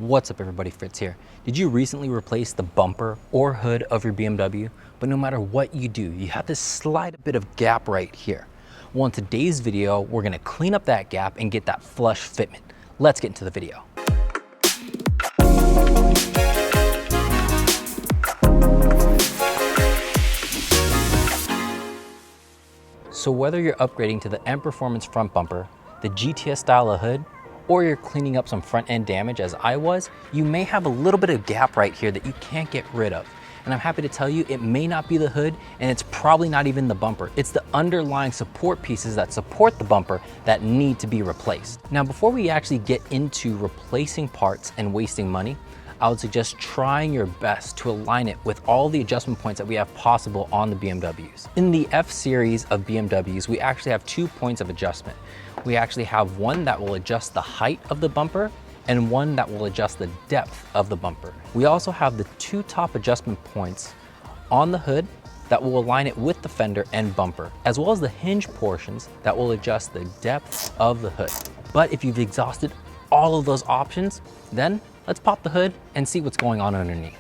What's up everybody, Fritz here. Did you recently replace the bumper or hood of your BMW? But no matter what you do, you have this slight bit of gap right here. Well, in today's video, we're gonna clean up that gap and get that flush fitment. Let's get into the video. So whether you're upgrading to the M Performance front bumper, the GTS style of hood, or you're cleaning up some front end damage as I was, you may have a little bit of gap right here that you can't get rid of. And I'm happy to tell you it may not be the hood, and it's probably not even the bumper. It's the underlying support pieces that support the bumper that need to be replaced. Now, before we actually get into replacing parts and wasting money, I would suggest trying your best to align it with all the adjustment points that we have possible on the BMWs. In the F series of BMWs, we actually have 2 points of adjustment. We actually have one that will adjust the height of the bumper and one that will adjust the depth of the bumper. We also have the 2 top adjustment points on the hood that will align it with the fender and bumper, as well as the hinge portions that will adjust the depth of the hood. But if you've exhausted all of those options, then let's pop the hood and see what's going on underneath.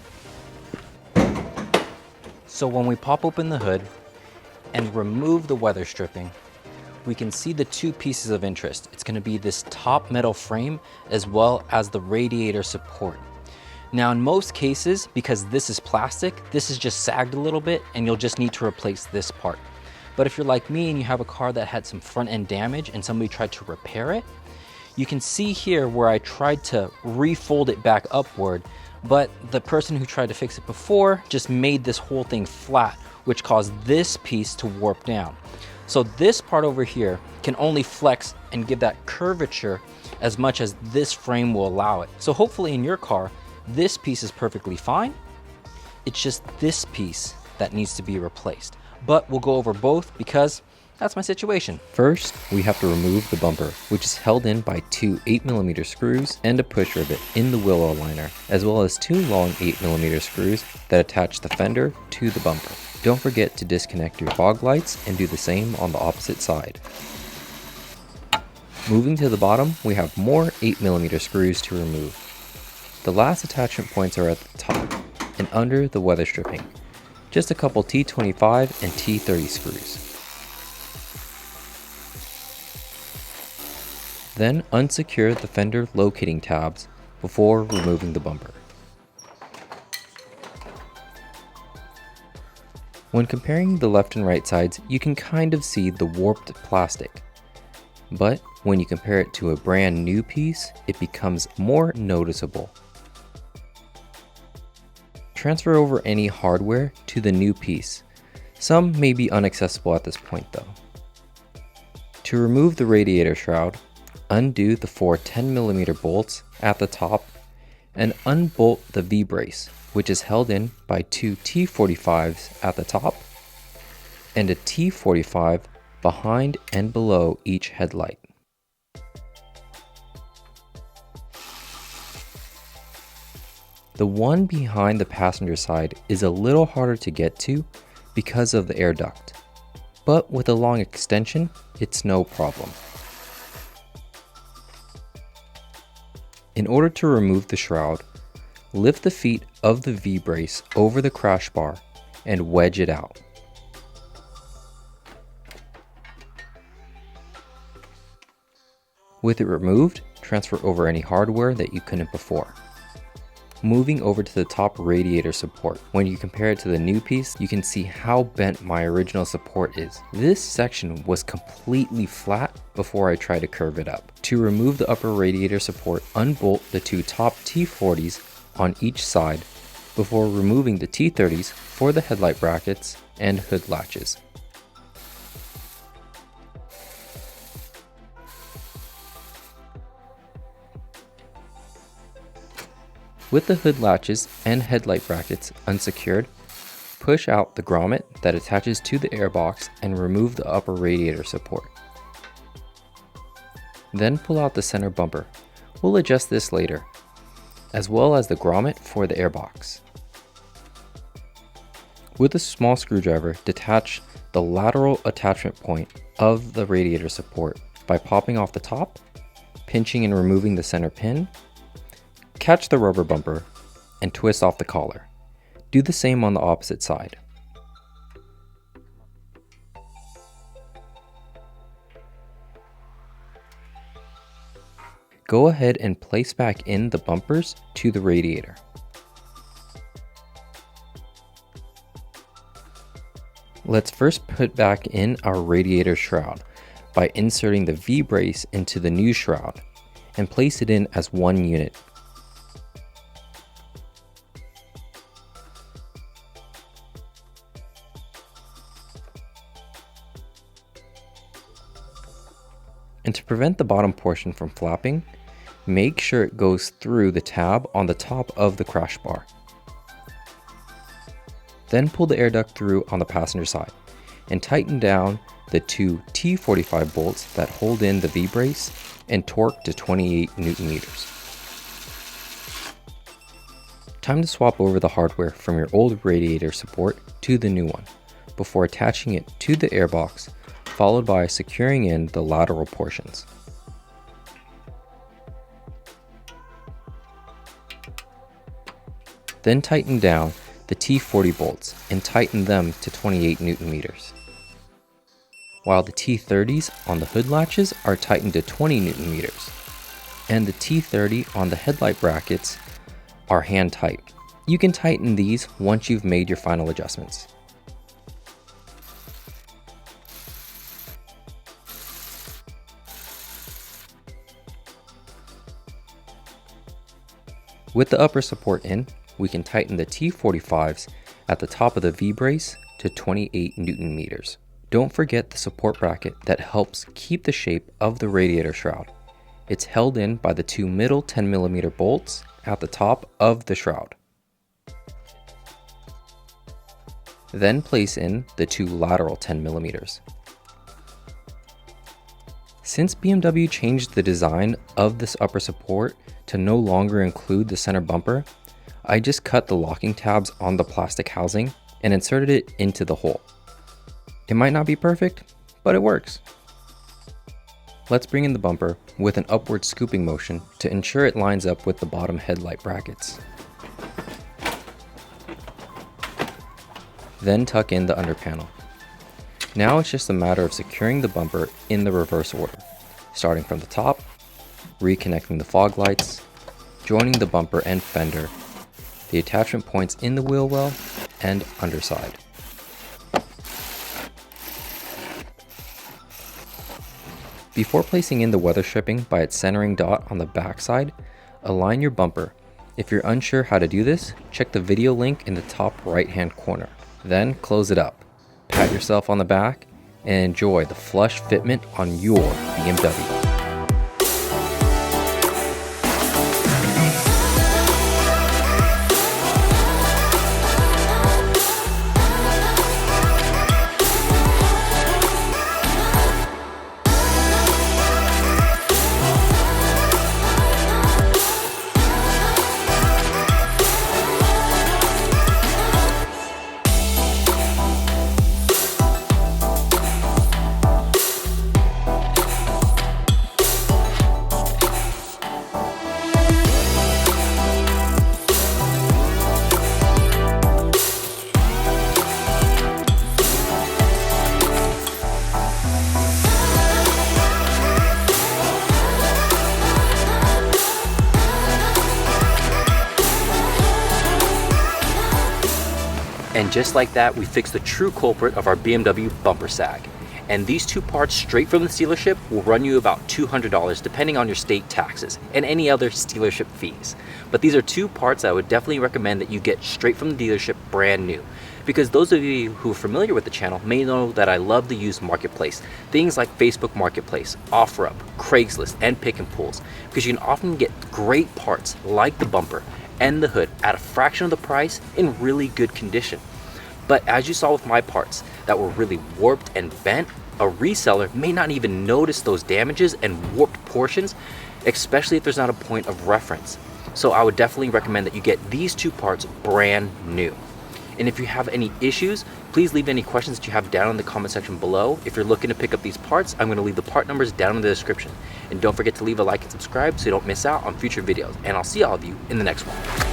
So when we pop open the hood and remove the weather stripping, we can see the 2 pieces of interest. It's gonna be this top metal frame as well as the radiator support. Now in most cases, because this is plastic, this is just sagged a little bit and you'll just need to replace this part. But if you're like me and you have a car that had some front end damage and somebody tried to repair it, you can see here where I tried to refold it back upward, but the person who tried to fix it before just made this whole thing flat, which caused this piece to warp down. So this part over here can only flex and give that curvature as much as this frame will allow it. So hopefully in your car, this piece is perfectly fine. It's just this piece that needs to be replaced. But we'll go over both because that's my situation. First, we have to remove the bumper, which is held in by 2 8mm screws and a push rivet in the willow liner, as well as 2 long 8mm screws that attach the fender to the bumper. Don't forget to disconnect your fog lights and do the same on the opposite side. Moving to the bottom, we have more 8mm screws to remove. The last attachment points are at the top and under the weather stripping. Just a couple T25 and T30 screws. Then unsecure the fender locating tabs before removing the bumper. When comparing the left and right sides, you can kind of see the warped plastic. But when you compare it to a brand new piece, it becomes more noticeable. Transfer over any hardware to the new piece. Some may be inaccessible at this point though. To remove the radiator shroud, undo the 4 10mm bolts at the top and unbolt the V-brace, which is held in by 2 T45s at the top and a T45 behind and below each headlight. The one behind the passenger side is a little harder to get to because of the air duct, but with a long extension, it's no problem. In order to remove the shroud, lift the feet of the V-brace over the crash bar and wedge it out. With it removed, transfer over any hardware that you couldn't before. Moving over to the top radiator support. When you compare it to the new piece, you can see how bent my original support is. This section was completely flat before I tried to curve it up. To remove the upper radiator support, unbolt the 2 top T40s on each side before removing the T30s for the headlight brackets and hood latches. With the hood latches and headlight brackets unsecured, push out the grommet that attaches to the airbox and remove the upper radiator support. Then pull out the center bumper. We'll adjust this later, as well as the grommet for the airbox. With a small screwdriver, detach the lateral attachment point of the radiator support by popping off the top, pinching and removing the center pin, Catch the rubber bumper and twist off the collar. Do the same on the opposite side. Go ahead and place back in the bumpers to the radiator. Let's first put back in our radiator shroud by inserting the V-brace into the new shroud and place it in as one unit. And to prevent the bottom portion from flapping, make sure it goes through the tab on the top of the crash bar. Then pull the air duct through on the passenger side and tighten down the two T45 bolts that hold in the V-brace and torque to 28 Newton meters. Time to swap over the hardware from your old radiator support to the new one before attaching it to the airbox, followed by securing in the lateral portions. Then tighten down the T40 bolts and tighten them to 28 Newton meters, while the T30s on the hood latches are tightened to 20 Newton meters, and the T30 on the headlight brackets are hand tight. You can tighten these once you've made your final adjustments. With the upper support in, we can tighten the T45s at the top of the V-brace to 28 Newton meters. Don't forget the support bracket that helps keep the shape of the radiator shroud. It's held in by the two middle 10mm bolts at the top of the shroud. Then place in the two lateral 10mm. Since BMW changed the design of this upper support to no longer include the center bumper, I just cut the locking tabs on the plastic housing and inserted it into the hole. It might not be perfect, but it works. Let's bring in the bumper with an upward scooping motion to ensure it lines up with the bottom headlight brackets. Then tuck in the under panel. Now it's just a matter of securing the bumper in the reverse order, starting from the top, reconnecting the fog lights, joining the bumper and fender, the attachment points in the wheel well, and underside. Before placing in the weather stripping by its centering dot on the back side, align your bumper. If you're unsure how to do this, check the video link in the top right hand corner. Then close it up, pat yourself on the back, and enjoy the flush fitment on your BMW. And just like that, we fixed the true culprit of our BMW bumper sag. And these two parts straight from the dealership will run you about $200 depending on your state taxes and any other dealership fees. But these are two parts I would definitely recommend that you get straight from the dealership brand new. Because those of you who are familiar with the channel may know that I love to use Marketplace. Things like Facebook Marketplace, OfferUp, Craigslist, and Pick and Pulls. Because you can often get great parts like the bumper and the hood at a fraction of the price in really good condition. But as you saw with my parts that were really warped and bent, a reseller may not even notice those damages and warped portions, especially if there's not a point of reference. So I would definitely recommend that you get these two parts brand new. And if you have any issues, please leave any questions that you have down in the comment section below. If you're looking to pick up these parts, I'm gonna leave the part numbers down in the description. And don't forget to leave a like and subscribe so you don't miss out on future videos. And I'll see all of you in the next one.